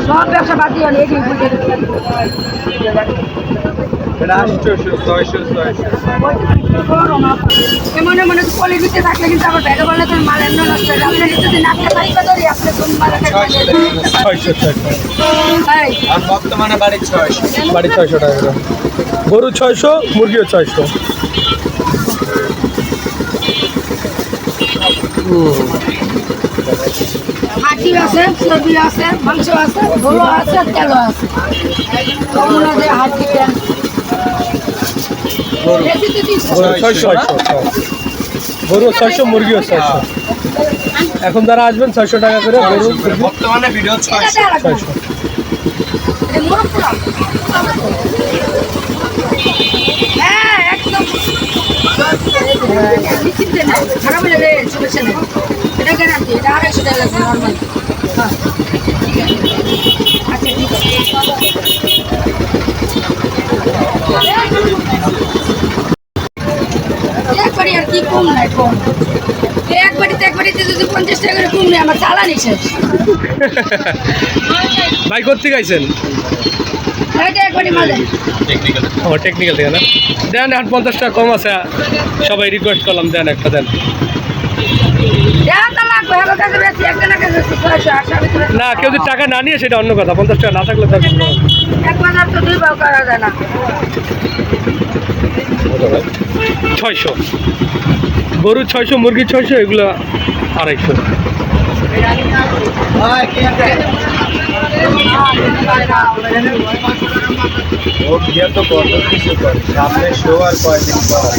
সব ব্যবসা বাদ দিয়ে অনেক মনে মনে কোয়ালিটিতে থাকলে কিন্তু আমার ব্যাগে বললে তোর মাল এমন নষ্ট হয়ে যাবে যদি নাচতে পারি বা ধরি আপনি কোন মাল আর বর্তমানে বাড়ি 600 টাকা করে। গরু 600, মুরগিও 600। হাঁটি আছে, চর্বি আছে, মাংস আছে, গরু আছে, তেলও আছে। ওগুলো যে হাঁটি গরু 600, গরু 600, মুরগিও 600। এখন যারা আসবেন 600 টাকা করে গরু বর্তমানে ভিডিও 600 600। হ্যাঁ একদম খারাপ হলে রে সমস্যা নেই এটা গ্যারান্টি এটা 250 টাকা লাগবে নর্মাল আচ্ছা ঠিক আছে একবারই আর কি কম নাই কম একবারিতে যদি 50 টাকা করে কম নেই আমার চালানি শেষ ভাই কোথেকে আইছেন? এটা একবারই মাঝে ও টেকনিক্যাল থেকে না? দেন 50 টাকা কম আছে, সবাই রিকোয়েস্ট করলাম দেন একটা দেন। না কেউ যদি টাকা না নিয়ে সেটা অন্য কথা, 50 টাকা না থাকলে তো 600 গরু 600, মুরগি 600, এগুলো 250। ও ভিডিও তো কত কিছু করে সামনে শো আর কয়দিন পর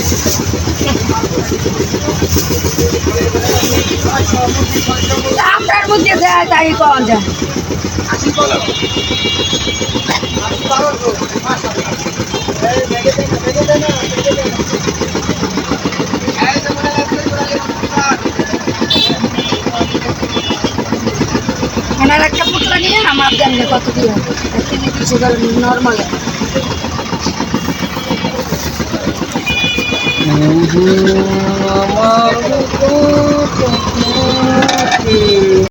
আপনার মধ্যে যায় তাই কম যায় ওনার একটা পুটলা নিয়ে আমার জানলে কত দিয়ে নর্মাল আমার